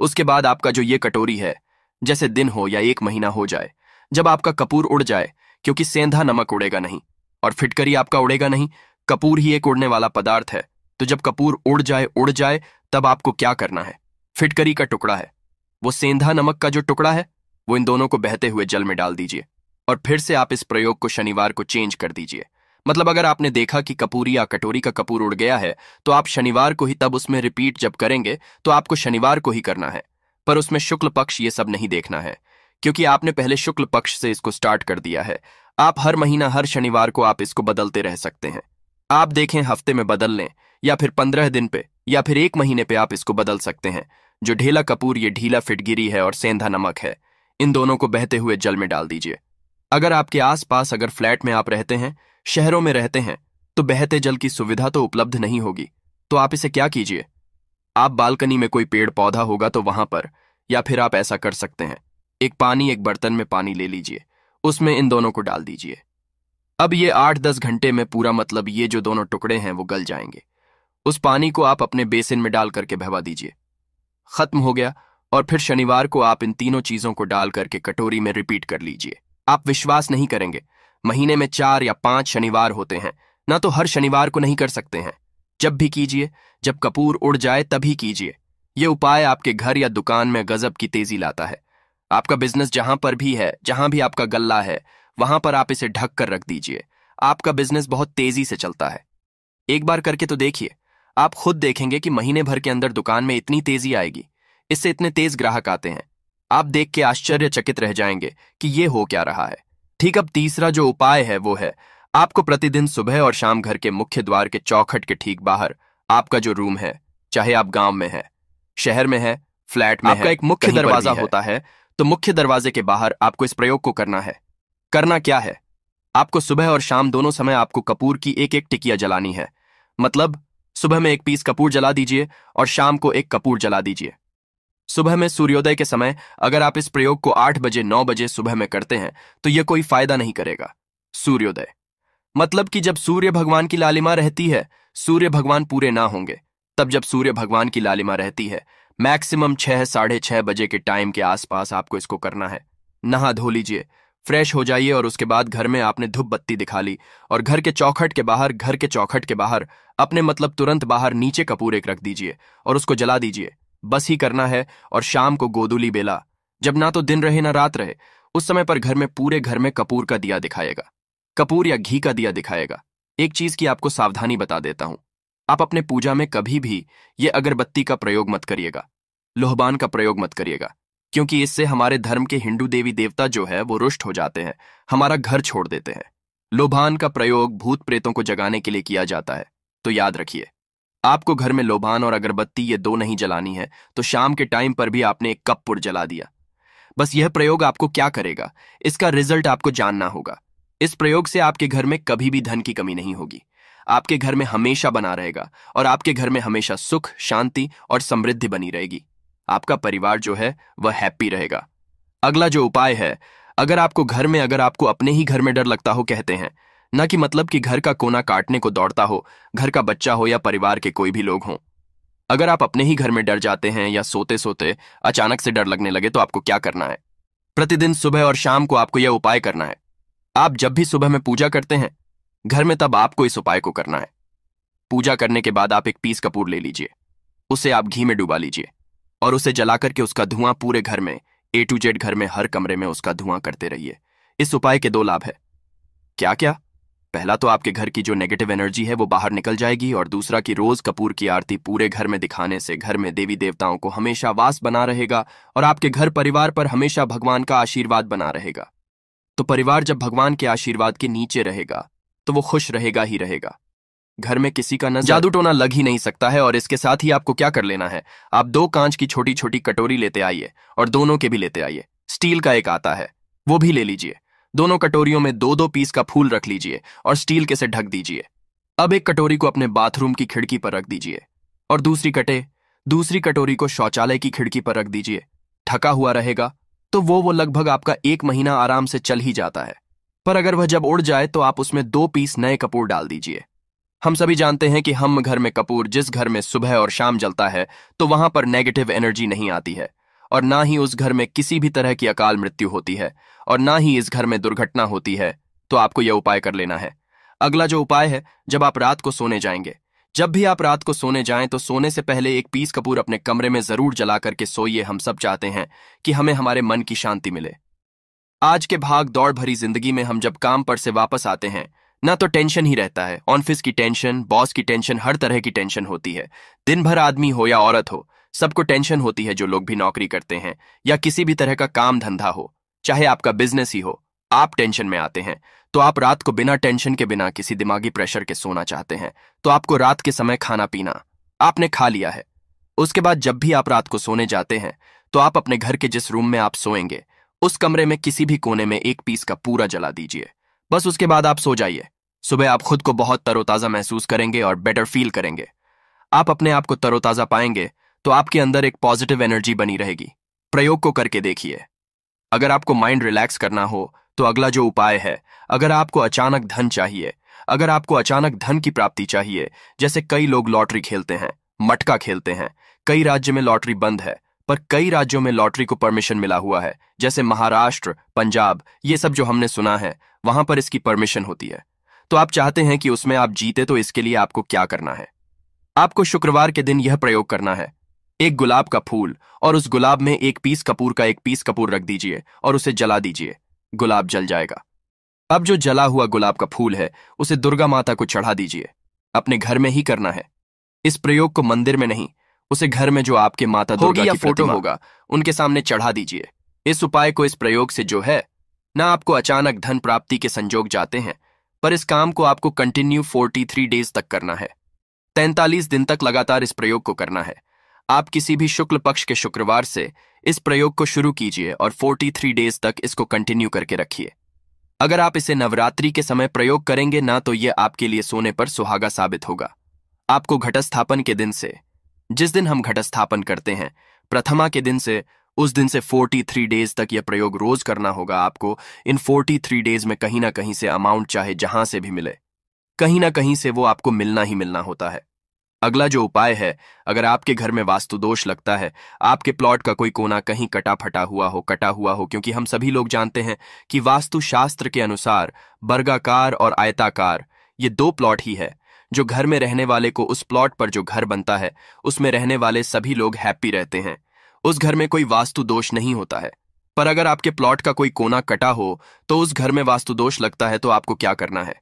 उसके बाद आपका जो ये कटोरी है, जैसे दिन हो या 1 महीना हो जाए, जब आपका कपूर उड़ जाए, क्योंकि सेंधा नमक उड़ेगा नहीं और फिटकरी आपका उड़ेगा नहीं, कपूर ही एक उड़ने वाला पदार्थ है, तो जब कपूर उड़ जाए तब आपको क्या करना है, फिटकरी का टुकड़ा है, वो सेंधा नमक का जो टुकड़ा है, वो इन दोनों को बहते हुए जल में डाल दीजिए और फिर से आप इस प्रयोग को शनिवार को चेंज कर दीजिए। मतलब अगर आपने देखा कि कपूरी या कटोरी का कपूर उड़ गया है, तो आप शनिवार को ही तब उसमें रिपीट जब करेंगे तो आपको शनिवार को ही करना है, पर उसमें शुक्ल पक्ष ये सब नहीं देखना है, क्योंकि आपने पहले शुक्ल पक्ष से इसको स्टार्ट कर दिया है। आप हर महीना हर शनिवार को आप इसको बदलते रह सकते हैं। आप देखें हफ्ते में बदल लें या फिर 15 दिन पे या फिर 1 महीने पे आप इसको बदल सकते हैं। जो ढीला कपूर, ये ढीला फिटगिरी है और सेंधा नमक है, इन दोनों को बहते हुए जल में डाल दीजिए। अगर आपके आसपास, अगर फ्लैट में आप रहते हैं, शहरों में रहते हैं, तो बहते जल की सुविधा तो उपलब्ध नहीं होगी, तो आप इसे क्या कीजिए, आप बालकनी में कोई पेड़ पौधा होगा तो वहां पर, या फिर आप ऐसा कर सकते हैं, एक बर्तन में पानी ले लीजिए, उसमें इन दोनों को डाल दीजिए। अब ये 8-10 घंटे में पूरा मतलब ये जो दोनों टुकड़े हैं वो गल जाएंगे। उस पानी को आप अपने बेसिन में डाल करके बहवा दीजिए। खत्म हो गया। और फिर शनिवार को आप इन तीनों चीजों को डाल करके कटोरी में रिपीट कर लीजिए। आप विश्वास नहीं करेंगे, महीने में 4 या 5 शनिवार होते हैं, ना तो हर शनिवार को नहीं कर सकते हैं। जब भी कीजिए, जब कपूर उड़ जाए तभी कीजिए। ये उपाय आपके घर या दुकान में गजब की तेजी लाता है। आपका बिजनेस जहां पर भी है, जहां भी आपका गल्ला है, वहां पर आप इसे ढक कर रख दीजिए। आपका बिजनेस बहुत तेजी से चलता है। एक बार करके तो देखिए, आप खुद देखेंगे कि महीने भर के अंदर दुकान में इतनी तेजी आएगी, इससे इतने तेज ग्राहक आते हैं। आप देख के आश्चर्यचकित रह जाएंगे कि ये हो क्या रहा है। ठीक, अब तीसरा जो उपाय है वो है, आपको प्रतिदिन सुबह और शाम घर के मुख्य द्वार के चौखट के ठीक बाहर आपका जो रूम है, चाहे आप गांव में है, शहर में है, फ्लैट में है, एक मुख्य दरवाजा होता है, तो मुख्य दरवाजे के बाहर आपको इस प्रयोग को करना है। करना क्या है, आपको सुबह और शाम दोनों समय आपको कपूर की एक एक टिकिया जलानी है। मतलब सुबह में 1 पीस कपूर जला दीजिए और शाम को 1 कपूर जला दीजिए। सुबह में सूर्योदय के समय अगर आप इस प्रयोग को 8 बजे 9 बजे सुबह में करते हैं तो यह कोई फायदा नहीं करेगा। सूर्योदय मतलब कि जब सूर्य भगवान की लालिमा रहती है, सूर्य भगवान पूरे ना होंगे, तब जब सूर्य भगवान की लालिमा रहती है, मैक्सिमम 6 साढ़े 6 बजे के टाइम के आसपास आपको इसको करना है। नहा धो लीजिए, फ्रेश हो जाइए और उसके बाद घर में आपने धूप बत्ती दिखा ली और घर के चौखट के बाहर अपने मतलब तुरंत बाहर नीचे कपूर एक रख दीजिए और उसको जला दीजिए। बस ही करना है। और शाम को गोधूली बेला, जब ना तो दिन रहे ना रात रहे, उस समय पर घर में पूरे घर में कपूर का दिया दिखाएगा, कपूर या घी का दिया दिखाएगा। एक चीज की आपको सावधानी बता देता हूं, आप अपने पूजा में कभी भी ये अगरबत्ती का प्रयोग मत करिएगा, लोहबान का प्रयोग मत करिएगा, क्योंकि इससे हमारे धर्म के हिंदू देवी देवता जो है वो रुष्ट हो जाते हैं, हमारा घर छोड़ देते हैं। लोबान का प्रयोग भूत प्रेतों को जगाने के लिए किया जाता है, तो याद रखिए आपको घर में लोबान और अगरबत्ती ये दो नहीं जलानी है, तो शाम के टाइम पर भी आपने 1 कपूर जला दिया। बस यह प्रयोग आपको क्या करेगा, इसका रिजल्ट आपको जानना होगा। इस प्रयोग से आपके घर में कभी भी धन की कमी नहीं होगी, आपके घर में हमेशा बना रहेगा और आपके घर में हमेशा सुख, शांति और समृद्धि बनी रहेगी। आपका परिवार जो है वह हैप्पी रहेगा। अगला जो उपाय है, अगर आपको अपने ही घर में डर लगता हो, कहते हैं ना कि मतलब कि घर का कोना काटने को दौड़ता हो, घर का बच्चा हो या परिवार के कोई भी लोग हों, अगर आप अपने ही घर में डर जाते हैं या सोते सोते अचानक से डर लगने लगे, तो आपको क्या करना है, प्रतिदिन सुबह और शाम को आपको यह उपाय करना है। आप जब भी सुबह में पूजा करते हैं घर में, तब आपको इस उपाय को करना है। पूजा करने के बाद आप 1 पीस कपूर ले लीजिए, उसे आप घी में डुबा लीजिए और उसे जला करके उसका धुआं पूरे घर में A to Z घर में हर कमरे में उसका धुआं करते रहिए। इस उपाय के 2 लाभ है। क्या क्या? पहला तो आपके घर की जो नेगेटिव एनर्जी है वो बाहर निकल जाएगी, और दूसरा कि रोज कपूर की आरती पूरे घर में दिखाने से घर में देवी देवताओं को हमेशा वास बना रहेगा और आपके घर परिवार पर हमेशा भगवान का आशीर्वाद बना रहेगा। तो परिवार जब भगवान के आशीर्वाद के नीचे रहेगा तो वो खुश रहेगा ही रहेगा। घर में किसी का जादू टोना लग ही नहीं सकता है। और इसके साथ ही आपको क्या कर लेना है, आप 2 कांच की छोटी छोटी कटोरी लेते आइए और दोनों के भी लेते आइए। स्टील का एक आता है, वो भी ले लीजिए। दोनों कटोरियों में 2-2 पीस का फूल रख लीजिए और स्टील के से ढक दीजिए। अब एक कटोरी को अपने बाथरूम की खिड़की पर रख दीजिए और दूसरी कटोरी को शौचालय की खिड़की पर रख दीजिए। ढका हुआ रहेगा तो वो लगभग आपका 1 महीना आराम से चल ही जाता है। पर अगर वह जब उड़ जाए तो आप उसमें 2 पीस नए कपूर डाल दीजिए। हम सभी जानते हैं कि हम घर में कपूर जिस घर में सुबह और शाम जलता है तो वहां पर नेगेटिव एनर्जी नहीं आती है, और ना ही उस घर में किसी भी तरह की अकाल मृत्यु होती है, और ना ही इस घर में दुर्घटना होती है। तो आपको यह उपाय कर लेना है। अगला जो उपाय है, जब आप रात को सोने जाएंगे, जब भी आप रात को सोने जाएं तो सोने से पहले 1 पीस कपूर अपने कमरे में जरूर जला करके सोइए। हम सब चाहते हैं कि हमें हमारे मन की शांति मिले। आज के भाग दौड़ भरी जिंदगी में हम जब काम पर से वापस आते हैं ना तो टेंशन ही रहता है, ऑफिस की टेंशन, बॉस की टेंशन, हर तरह की टेंशन होती है। दिन भर आदमी हो या औरत हो, सबको टेंशन होती है। जो लोग भी नौकरी करते हैं या किसी भी तरह का काम धंधा हो, चाहे आपका बिजनेस ही हो, आप टेंशन में आते हैं। तो आप रात को बिना टेंशन के, बिना किसी दिमागी प्रेशर के सोना चाहते हैं। तो आपको रात के समय खाना पीना आपने खा लिया है। उसके बाद जब भी आप रात को सोने जाते हैं तो आप अपने घर के जिस रूम में आप सोएंगे उस कमरे में किसी भी कोने में 1 पीस का पूरा जला दीजिए। बस उसके बाद आप सो जाइए। सुबह आप खुद को बहुत तरोताजा महसूस करेंगे और बेटर फील करेंगे। आप अपने आप को तरोताजा पाएंगे तो आपके अंदर एक पॉजिटिव एनर्जी बनी रहेगी। प्रयोग को करके देखिए। अगर आपको माइंड रिलैक्स करना हो तो अगला जो उपाय है, अगर आपको अचानक धन चाहिए, अगर आपको अचानक धन की प्राप्ति चाहिए, जैसे कई लोग लॉटरी खेलते हैं, मटका खेलते हैं, कई राज्य में लॉटरी बंद है पर कई राज्यों में लॉटरी को परमिशन मिला हुआ है, जैसे महाराष्ट्र, पंजाब, ये सब जो हमने सुना है, वहां पर इसकी परमिशन होती है। तो आप चाहते हैं कि उसमें आप जीते, तो इसके लिए आपको क्या करना है? आपको शुक्रवार के दिन यह प्रयोग करना है। एक गुलाब का फूल और उस गुलाब में एक पीस कपूर रख दीजिए और उसे जला दीजिए। गुलाब जल जाएगा। अब जो जला हुआ गुलाब का फूल है उसे दुर्गा माता को चढ़ा दीजिए। अपने घर में ही करना है। इस प्रयोग को मंदिर में नहीं, उसे घर में जो आपके माता दुर्गा की फोटो होगा उनके सामने चढ़ा दीजिए। इस उपाय को, इस प्रयोग से जो है ना, आपको अचानक धन प्राप्ति के संजोग जाते हैं, पर इस काम को आपको कंटिन्यू 43 डेज तक करना है। 43 दिन तक लगातार इस प्रयोग को करना है। आप किसी भी शुक्ल पक्ष के शुक्रवार से इस प्रयोग को शुरू कीजिए और 43 डेज तक इसको कंटिन्यू करके रखिए। अगर आप इसे नवरात्रि के समय प्रयोग करेंगे ना, तो यह आपके लिए सोने पर सुहागा साबित होगा। आपको घटस्थापन के दिन से, जिस दिन हम घटस्थापन करते हैं, प्रथमा के दिन से, उस दिन से 43 डेज तक यह प्रयोग रोज करना होगा। आपको इन 43 डेज में कहीं ना कहीं से अमाउंट चाहे जहां से भी मिले, कहीं ना कहीं से वो आपको मिलना ही मिलना होता है। अगला जो उपाय है, अगर आपके घर में वास्तु दोष लगता है, आपके प्लॉट का कोई कोना कहीं कटा हुआ हो, क्योंकि हम सभी लोग जानते हैं कि वास्तु शास्त्र के अनुसार वर्गाकार और आयताकार ये दो प्लॉट ही है जो घर में रहने वाले को, उस प्लॉट पर जो घर बनता है उसमें रहने वाले सभी लोग हैप्पी रहते हैं, उस घर में कोई वास्तु दोष नहीं होता है। पर अगर आपके प्लॉट का कोई कोना कटा हो तो उस घर में वास्तु दोष लगता है। तो आपको क्या करना है?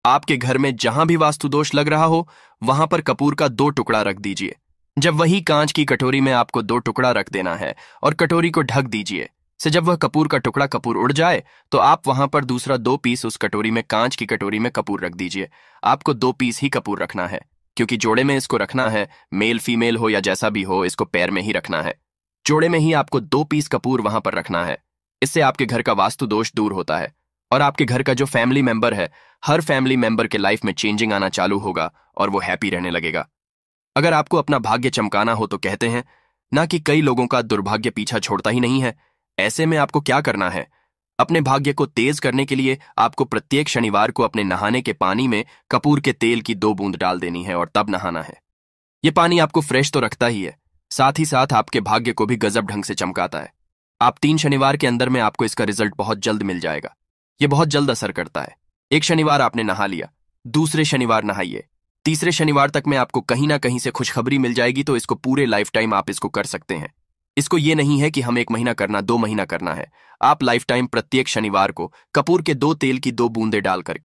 आपके घर में जहां भी वास्तु दोष लग रहा हो वहां पर कपूर का 2 टुकड़ा रख दीजिए। जब वही कांच की कटोरी में आपको 2 टुकड़ा रख देना है और कटोरी को ढक दीजिए। से जब वह कपूर का टुकड़ा कपूर उड़ जाए तो आप वहां पर दूसरा 2 पीस उस कटोरी में, कांच की कटोरी में कपूर रख दीजिए। आपको 2 पीस ही कपूर रखना है, क्योंकि जोड़े में इसको रखना है। मेल फीमेल हो या जैसा भी हो, इसको पैर में ही रखना है। जोड़े में ही आपको 2 पीस कपूर वहां पर रखना है। इससे आपके घर का वास्तु दोष दूर होता है और आपके घर का जो फैमिली मेंबर है, हर फैमिली मेंबर के लाइफ में चेंजिंग आना चालू होगा और वो हैप्पी रहने लगेगा। अगर आपको अपना भाग्य चमकाना हो तो कहते हैं ना कि कई लोगों का दुर्भाग्य पीछा छोड़ता ही नहीं है। ऐसे में आपको क्या करना है? अपने भाग्य को तेज करने के लिए आपको प्रत्येक शनिवार को अपने नहाने के पानी में कपूर के तेल की 2 बूंद डाल देनी है और तब नहाना है। ये पानी आपको फ्रेश तो रखता ही है, साथ ही साथ आपके भाग्य को भी गजब ढंग से चमकाता है। आप 3 शनिवार के अंदर में आपको इसका रिजल्ट बहुत जल्द मिल जाएगा। ये बहुत जल्द असर करता है। एक शनिवार आपने नहा लिया, दूसरे शनिवार नहाइए, तीसरे शनिवार तक में आपको कहीं ना कहीं से खुशखबरी मिल जाएगी। तो इसको पूरे लाइफ टाइम आप इसको कर सकते हैं। इसको ये नहीं है कि हम 1 महीना करना, 2 महीना करना है। आप लाइफ टाइम प्रत्येक शनिवार को कपूर के 2 तेल की 2 बूंदे डालकर